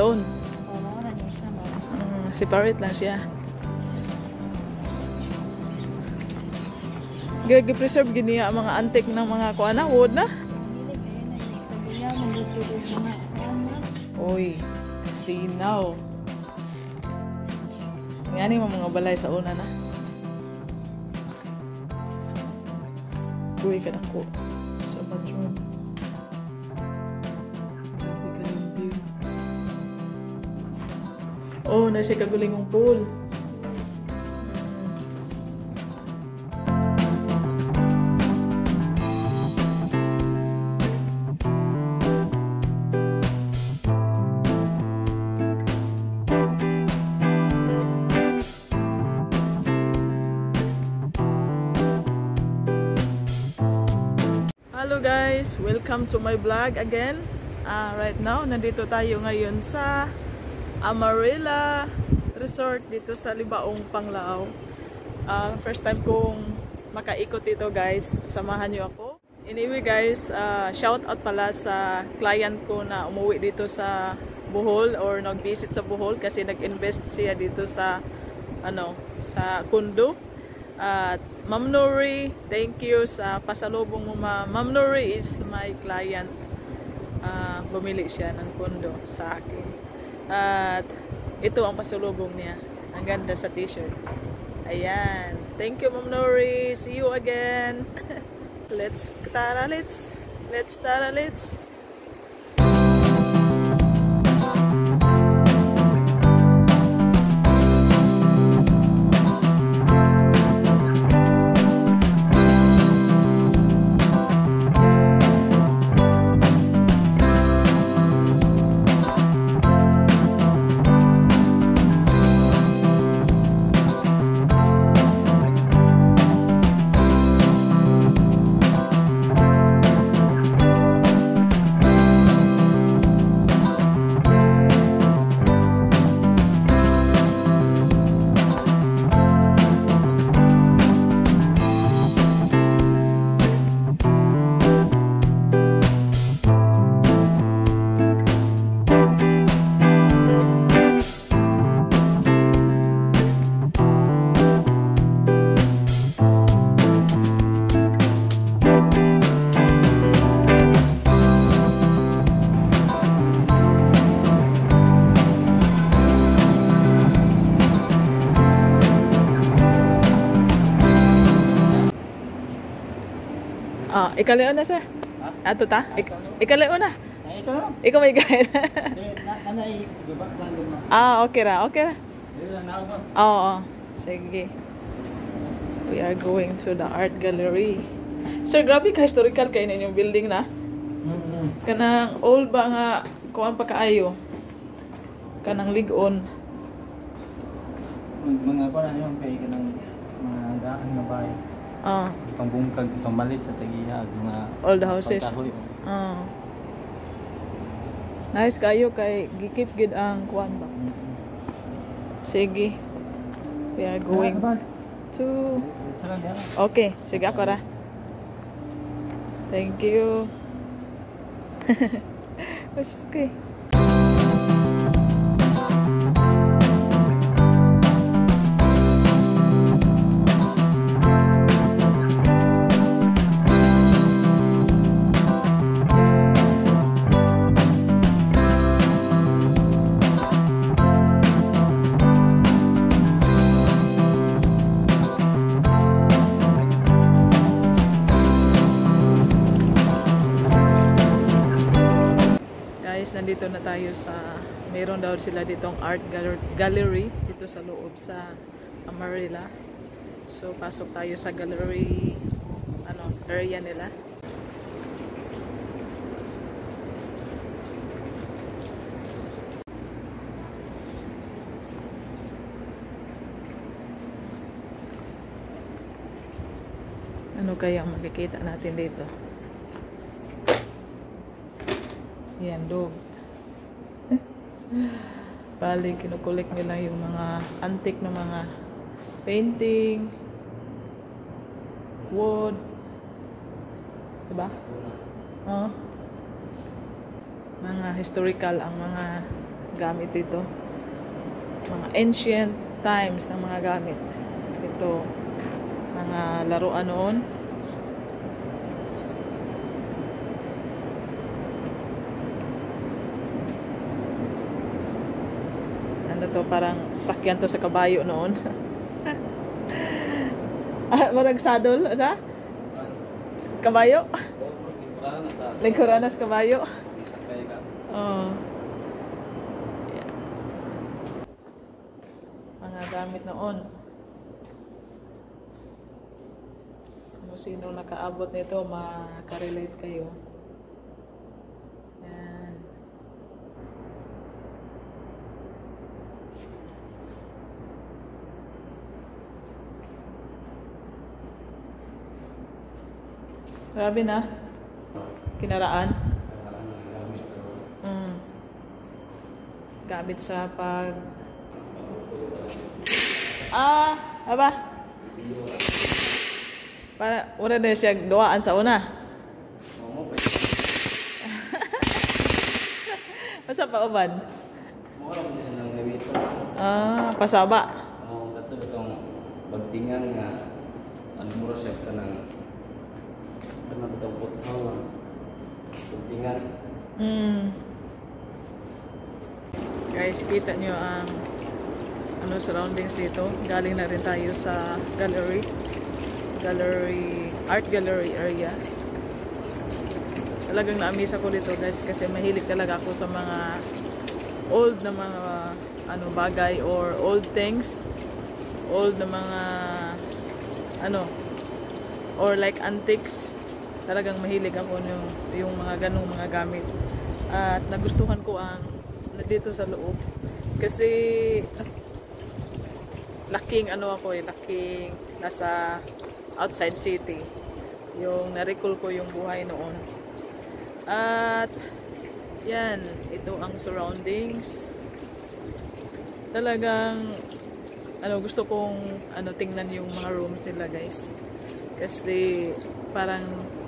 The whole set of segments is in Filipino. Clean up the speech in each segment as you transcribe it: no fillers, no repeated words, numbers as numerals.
stone. Oo, na siya ba? Separate lang siya. Gi-preserve gini ang mga antique ng mga kuana wood na. Oy, sinaw. Ngani mo mga balay sa una na. Uy, kadako sa bathroom. Grabe ka rin view. Oh, na siya kagulingong pool. Hello guys, welcome to my vlog again. Right now, nandito tayo ngayon sa Amarilla Resort dito sa Libaong, Panglao. First time kong makaikot dito guys, samahan nyo ako. Anyway guys, shout out pala sa client ko na umuwi dito sa Bohol or nag-visit sa Bohol kasi nag-invest siya dito sa sa condo. At Ma'am Nori, thank you sa pasalubong mo, Ma'am. Ma'am Nori is my client. Bumili siya ng condo sa akin. At ito ang pasalubong niya. Ang ganda sa t-shirt. Ayan. Thank you, Ma'am Nori. See you again. Let's. Ikalayo na, sir. Ha? Ato ta? Ikalayo na. Ito na. Ikaw may gaya na. Okay ra. Oo. Sige. We are going to the art gallery. Sir, grabe ka historical kayo na inyong building na. Kanang old ba nga kuwan pa kaayo? Kanang ligon. Mga pa na yung kay kanang mga daan na bahay. Pangbungkag, pamalit sa tagihag, mga old houses. Nice kayo kay gikip gid ang kuan ba. Sige. We are going to. Okay, sige ako ra. Thank you. It's okay. Nandito na tayo sa meron daw sila ditong art gallery dito sa loob sa Amarilla. So pasok tayo sa gallery area nila. Ano kaya ang makikita natin dito? Yan, dog. Bali, kinukulik nila yung mga antique na mga painting, wood. Diba? Mga historical ang mga gamit dito. Mga ancient times ng mga gamit. Ito, mga laruan noon. Ano to, parang sakyan to sa kabayo noon. Marag saddle, sa? Kabayo? Lingkuran sa kabayo. Oh. Yeah. Mga gamit noon. Kung sino nakaabot nito, makarelate kayo. Yan. Grabe na. Kinaraan. Gamit sa pag... Aba? Para, una na siya doaan sa una. Masa pa uban? Pasaba. Ito itong pagtingan nga ano mura siya ka ng itong puthaw pagtingan. Guys, kita nyo ang surroundings dito. Galing na rin tayo sa art gallery area. Talagang na-amaze ako dito guys kasi mahilig talaga ako sa mga old na mga bagay or old things, old na mga or like antiques. Talagang mahilig ako yung mga ganong mga gamit. At nagustuhan ko ang dito sa loob kasi laking laking nasa outside city. Yung na-recall ko yung buhay noon. At yan, ito ang surroundings. Talagang gusto kong tingnan yung mga rooms nila guys. Kasi parang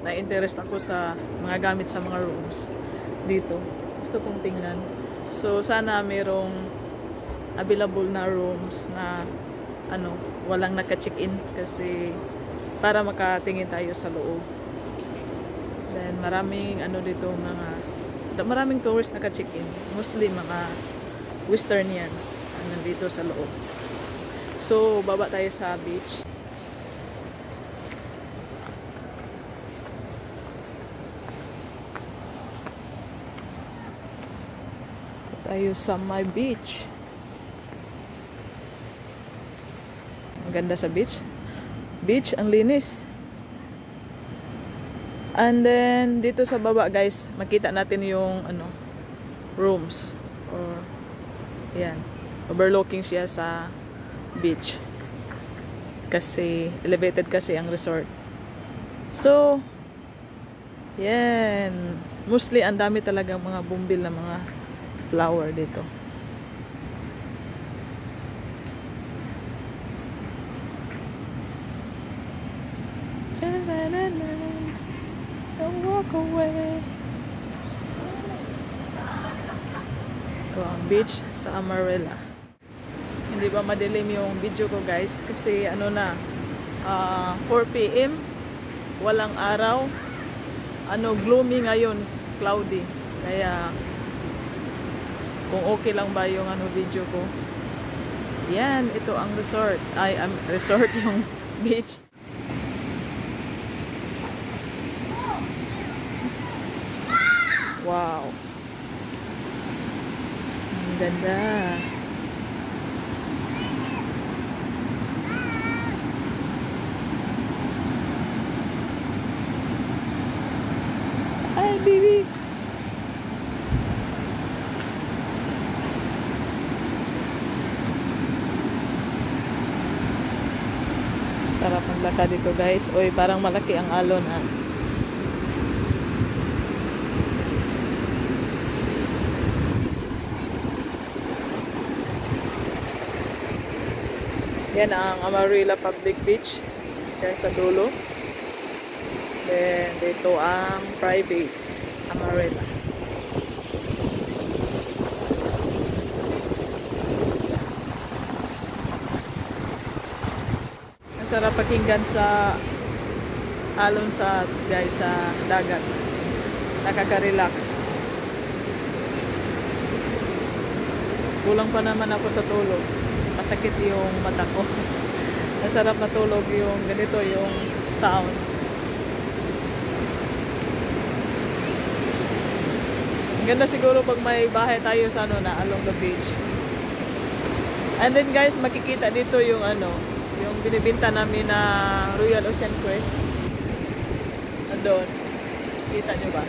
na-interest ako sa mga gamit sa mga rooms dito. Gusto kong tingnan. So sana merong available na rooms na walang naka-check-in kasi para makatingin tayo sa loob. Then maraming maraming tourists naka-check-in. Mostly mga western yan nandito sa loob. So baba tayo sa beach. Tayo sa my beach. Ang ganda sa beach. Beach, ang linis. And then dito sa baba guys, makita natin yung rooms or yan, overlooking siya sa beach. Kasi elevated kasi ang resort. So yan, mostly ang dami talagang mga bumbil na mga flower dito. Don't walk away. Ito ang beach sa Amarilla. Hindi ba madilim yung video ko guys kasi 4 PM, walang araw, gloomy ngayon, cloudy. Kaya kung okay lang ba yung video ko. Yan, ito ang resort. Resort yung beach. Wow. Ang ganda. Hi, baby. Sarap ang lakad dito guys. Oy, parang malaki ang alon ha. Yan ang Amarilla Public Beach. Diyan sa dulo. Then dito ang private Amarilla. Sarap pakinggan sa alon sa guys sa dagat. Nakaka-relax. Kulang pa naman ako sa tulog. Masakit yung mata ko. Masarap matulog yung ganito yung sound. Ang ganda siguro pag may bahay tayo sa ano na along the beach. And then guys, makikita dito yung ano, yung binibinta namin na Royal Ocean Crest. Andun. Kita nyo ba?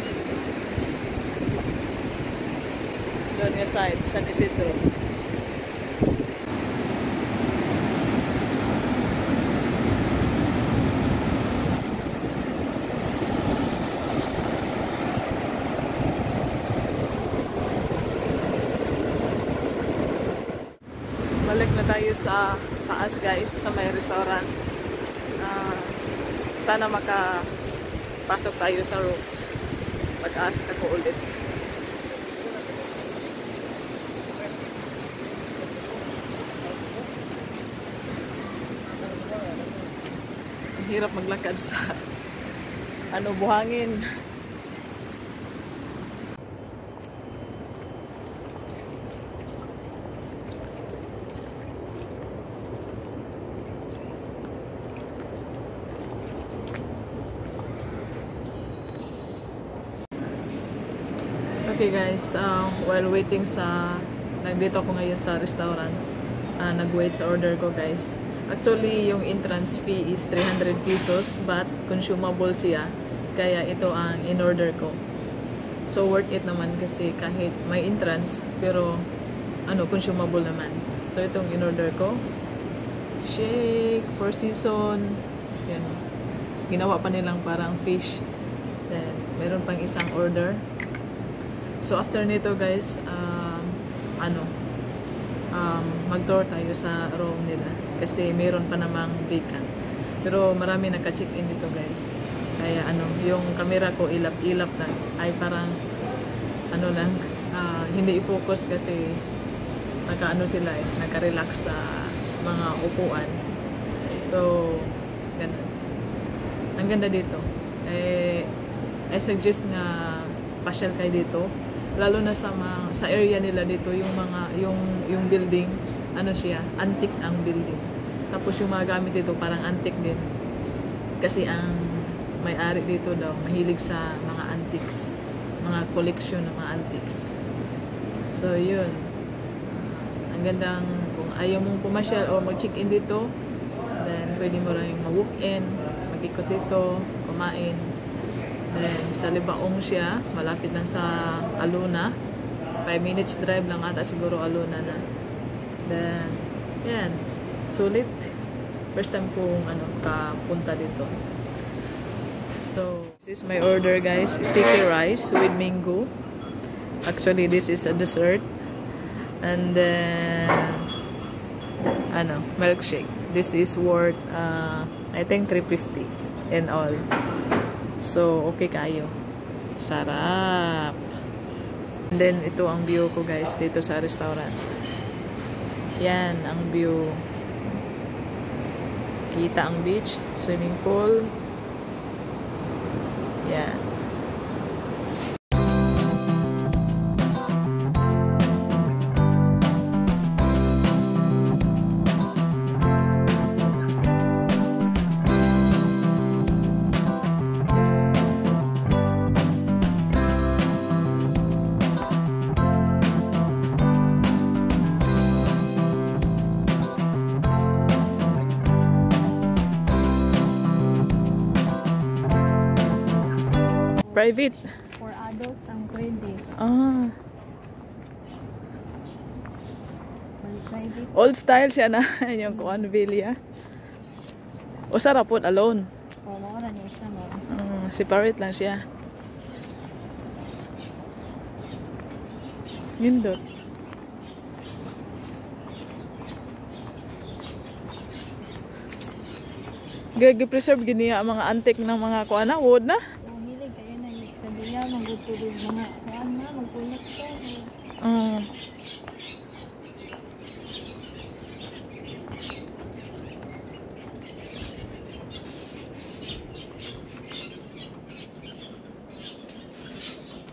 Doon yung side, San Isidro. Balik na tayo sa taas guys, sa may restaurant. Sana makapasok tayo sa rooms. Pag-ask ako ulit. Ang hirap maglakad sa ano, buhangin. Okay guys, while waiting sa, nandito ako ngayon sa restaurant, nag-wait sa order ko guys. Actually, yung entrance fee is 300 pesos but consumable siya. Kaya ito ang in-order ko. So worth it naman kasi kahit may entrance pero ano, consumable naman. So itong in-order ko, shake, 4 season, yan. Ginawa pa nilang parang fish. Then meron pang isang order. So after nito guys, mag-tour tayo sa room nila kasi meron pa namang vacant. Pero marami naka-check-in dito guys. Kaya ano, yung camera ko ilap-ilap na ay parang ano lang, hindi i-focus kasi naka-ano sila naka-relax sa mga upuan. So, ganun. Ang ganda dito. I suggest nga pasyal kayo dito. Lalo na sa area nila dito, yung mga yung building, ano siya, antique ang building. Tapos yung mga gamit dito parang antique din. Kasi ang may-ari dito daw mahilig sa mga antiques, mga collection ng mga antiques. So yun. Ang gandang kung ayaw mong pumasyal o mag-check-in dito, then pwede mo rin mag-walk-in, mag-ikot dito, kumain. Then, sa Libaong siya, malapit lang sa Aluna. 5 minutes drive lang ata siguro Aluna na. Then, yan. Sulit. First time kong kapunta dito. So, this is my order guys. Sticky rice with mango. Actually, this is a dessert. And then, milkshake. This is worth, I think 350 and all. So, okay kayo. Sarap. And then, ito ang view ko guys dito sa restaurant. Yan, ang view. Kita ang beach, swimming pool. Yan. Private. For adults ang pwede. For private. Old style siya na yung kuan villa. O sarap po alone. O mawala niya siya mo. Separate lang siya. Nindot. Gagi-preserve gini ang mga antique ng mga kuan na wood na. Magpulog mga kuan na, magpulog ko.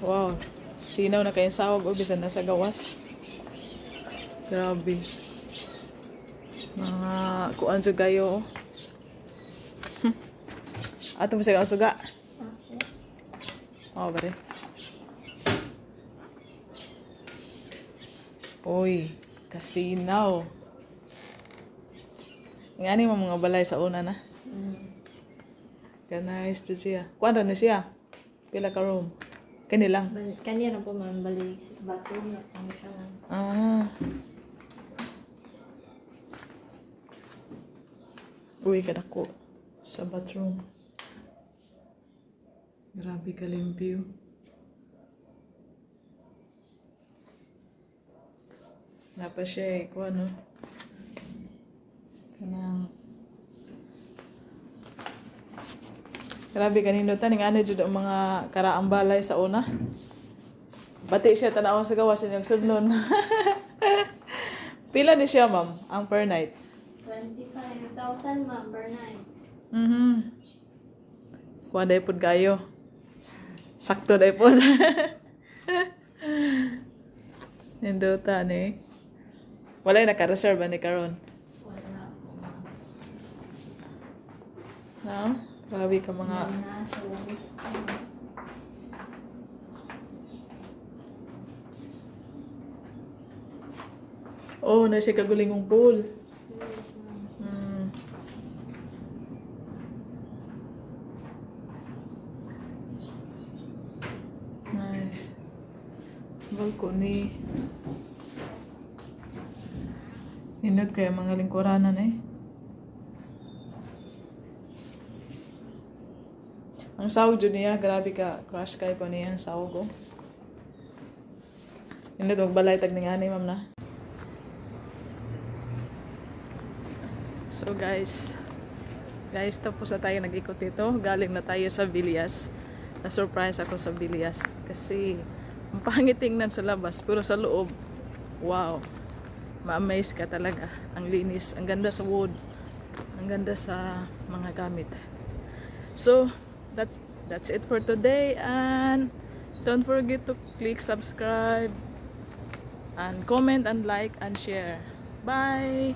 Wow. Sinaw na kayong sawag o bisan nasa gawas. Grabe. Mga kuan sa gayo. Ato mo sa suga. Oh, bare. Uy, kasinaw. Ngani mo mga balay sa una na. Kanais to siya. Kuan na siya. Pila ka room. Kani lang. Kanya na po man balik sa bathroom na ang siya. Ah. Uy, kadako. Sa bathroom. Grabe kalimpyo. Napa siya eh. Kung ano. Kanang. Grabe kanino ta. Nga dyan ang mga karaang balay sa una. Bati siya tanawang sa gawas yung sudnon. Pila ni siya, ma'am, ang per night? 25,000 ma'am per night. Kuha dahi po kayo. Sakto dahi po. Ninduta ni. Wala'y naka-reserve ni karon. Wala po ma'am. No? Grabe ka mga... Nasa gusto. Oh, na siya kagulingong pool. Nice. Balcony. Hinod kaya mga lingkuranan eh. Ang sawag dyan niya, grabe ka. Crush kayo pa niya ang sawag ko. Hinod magbalay tag nga ni ma'am na. So guys, tapos na tayo nag-ikot ito. Galing na tayo sa Villas. Na-surprise ako sa Villas. Kasi, ang pangit tingnan sa labas. Pero sa loob, wow. Ma-amaze ka talaga. Ang linis. Ang ganda sa wood. Ang ganda sa mga gamit. So, that's it for today. And don't forget to click subscribe. And comment and like and share. Bye!